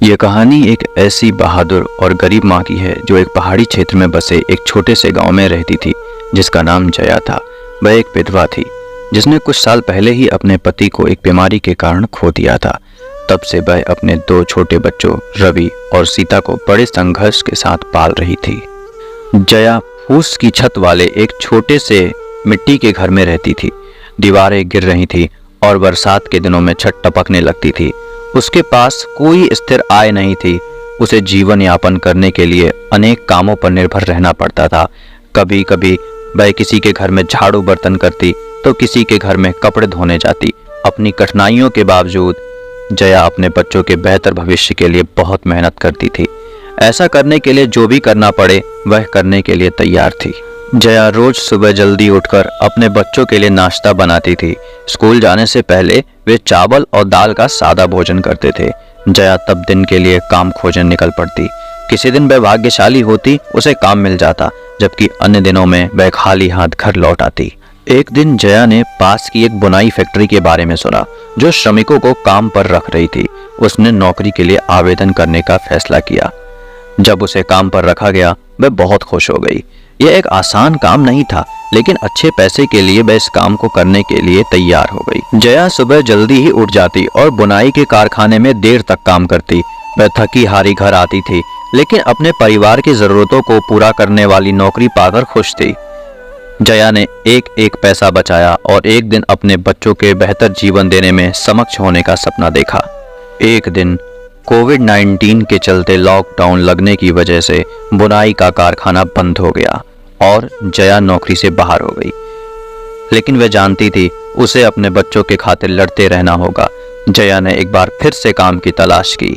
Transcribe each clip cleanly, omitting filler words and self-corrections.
ये कहानी एक ऐसी बहादुर और गरीब माँ की है जो एक पहाड़ी क्षेत्र में बसे एक छोटे से गांव में रहती थी, जिसका नाम जया था। वह एक विधवा थी जिसने कुछ साल पहले ही अपने पति को एक बीमारी के कारण खो दिया था। तब से वह अपने 2 छोटे बच्चों रवि और सीता को बड़े संघर्ष के साथ पाल रही थी। जया फूस की छत वाले एक छोटे से मिट्टी के घर में रहती थी। दीवारें गिर रही थी और बरसात के दिनों में छत टपकने लगती थी। उसके पास कोई स्थिर आय नहीं थी। उसे जीवन यापन करने के लिए अनेक कामों पर निर्भर रहना पड़ता था। कभी कभी वह किसी के घर में झाड़ू बर्तन करती तो किसी के घर में कपड़े धोने जाती। अपनी कठिनाइयों के बावजूद जया अपने बच्चों के बेहतर भविष्य के लिए बहुत मेहनत करती थी। ऐसा करने के लिए जो भी करना पड़े वह करने के लिए तैयार थी। जया रोज सुबह जल्दी उठकर अपने बच्चों के लिए नाश्ता बनाती थी। स्कूल जाने से पहले वे चावल और दाल का सादा भोजन करते थे। जया तब दिन के लिए काम खोजने निकल पड़ती। किसी दिन वह भाग्यशाली होती, उसे काम मिल जाता, जबकि अन्य दिनों में वह खाली हाथ घर लौट आती। एक दिन जया ने पास की एक बुनाई फैक्ट्री के बारे में सुना जो श्रमिकों को काम पर रख रही थी। उसने नौकरी के लिए आवेदन करने का फैसला किया। जब उसे काम पर रखा गया वह बहुत खुश हो गई। यह एक आसान काम नहीं था, लेकिन अच्छे पैसे के लिए वह इस काम को करने के लिए तैयार हो गई। जया सुबह जल्दी ही उठ जाती और बुनाई के कारखाने में देर तक काम करती। वह थकी हारी घर आती थी, लेकिन अपने परिवार की जरूरतों को पूरा करने वाली नौकरी पाकर खुश थी। जया ने एक एक पैसा बचाया और एक दिन अपने बच्चों के बेहतर जीवन देने में समक्ष होने का सपना देखा। एक दिन कोविड-19 के चलते लॉकडाउन लगने की वजह से बुनाई का कारखाना बंद हो गया और जया नौकरी से बाहर हो गई। लेकिन वह जानती थी उसे अपने बच्चों के खातिर लड़ते रहना होगा। जया ने एक बार फिर से काम की तलाश की,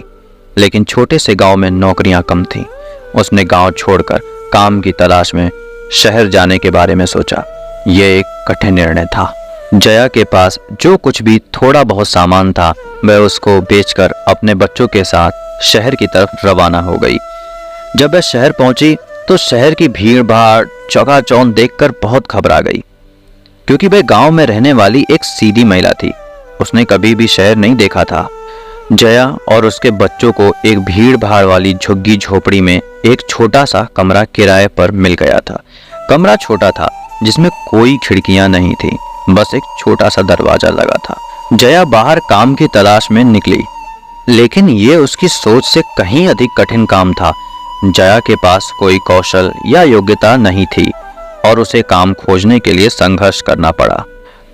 लेकिन छोटे से गांव में नौकरियां कम थीं। उसने गांव छोड़कर काम की तलाश में शहर जाने के बारे में सोचा। यह एक कठिन निर्णय था। जया के पास जो कुछ भी थोड़ा बहुत सामान था वह उसको बेचकर अपने बच्चों के साथ शहर की तरफ रवाना हो गई। जब वह शहर पहुंची तो शहर की भीड़ भाड़ चकाचौंध देखकर बहुत घबरा गई, क्योंकि वह गांव में रहने वाली एक सीधी महिला थी। उसने कभी भी शहर नहीं देखा था। जया और उसके बच्चों को एक भीड़ भाड़ वाली झुग्गी झोपड़ी में एक छोटा सा कमरा किराए पर मिल गया था। कमरा छोटा था, जिसमें कोई खिड़कियां नहीं थी, बस एक छोटा सा दरवाजा लगा था। जया बाहर काम की तलाश में निकली, लेकिन ये उसकी सोच से कहीं अधिक कठिन काम था। जया के पास कोई कौशल या योग्यता नहीं थी और उसे काम खोजने के लिए संघर्ष करना पड़ा।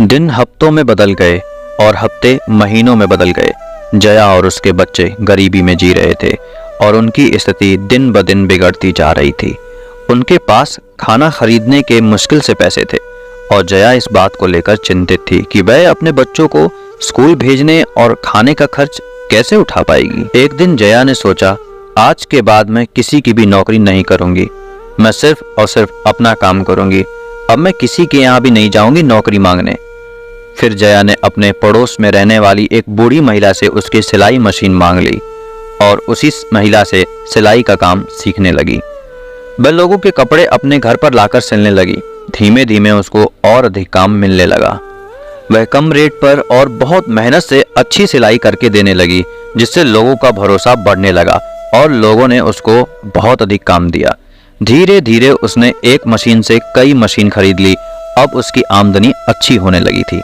दिन हफ्तों में बदल गए और हफ्ते महीनों में बदल गए। जया और उसके बच्चे गरीबी में जी रहे थे और उनकी स्थिति दिन ब दिन बिगड़ती जा रही थी। उनके पास खाना खरीदने के मुश्किल से पैसे थे और जया इस बात को लेकर चिंतित थी कि वह अपने बच्चों को स्कूल भेजने और खाने का खर्च कैसे उठा पाएगी। एक दिन जया ने सोचा, आज के बाद मैं किसी की भी नौकरी नहीं करूंगी। मैं सिर्फ और सिर्फ अपना काम करूंगी। अब मैं किसी के यहाँ भी नहीं जाऊंगी नौकरी मांगने। फिर जया ने अपने पड़ोस में रहने वाली एक बूढ़ी महिला से उसकी सिलाई मशीन मांग ली और उसी महिला से सिलाई का काम सीखने लगी। वह लोगों के कपड़े अपने घर पर लाकर सिलने लगी। धीमे धीमे उसको और अधिक काम मिलने लगा। वह कम रेट पर और बहुत मेहनत से अच्छी सिलाई करके देने लगी, जिससे लोगों का भरोसा बढ़ने लगा और लोगों ने उसको बहुत अधिक काम दिया। धीरे धीरे उसने एक मशीन से कई मशीन खरीद ली। अब उसकी आमदनी अच्छी होने लगी थी।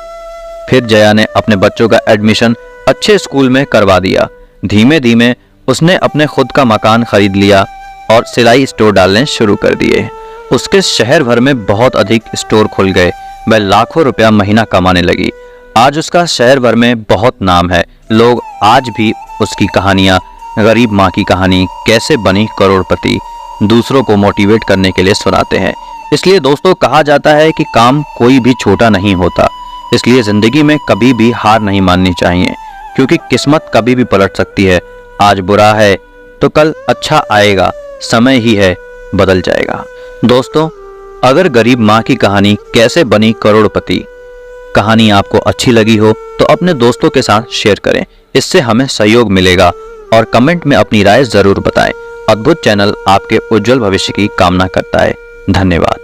फिर जया ने अपने बच्चों का एडमिशन अच्छे स्कूल में करवा दिया। धीमे धीमे उसने अपने खुद का मकान खरीद लिया और सिलाई स्टोर डालने शुरू कर दिए। उसके शहर भर में बहुत अधिक स्टोर खुल गए। वह लाखों रुपया महीना कमाने लगी। आज उसका शहर भर में बहुत नाम है। लोग आज भी उसकी कहानियां, गरीब माँ की कहानी कैसे बनी करोड़पति, दूसरों को मोटिवेट करने के लिए सुनाते हैं। इसलिए दोस्तों, कहा जाता है कि काम कोई भी छोटा नहीं होता। इसलिए जिंदगी में कभी भी हार नहीं माननी चाहिए, क्योंकि किस्मत कभी भी पलट सकती है। आज बुरा है तो कल अच्छा आएगा। समय ही है, बदल जाएगा। दोस्तों, अगर गरीब माँ की कहानी कैसे बनी करोड़पति कहानी आपको अच्छी लगी हो तो अपने दोस्तों के साथ शेयर करें। इससे हमें सहयोग मिलेगा और कमेंट में अपनी राय जरूर बताएं। अद्भुत चैनल आपके उज्जवल भविष्य की कामना करता है। धन्यवाद।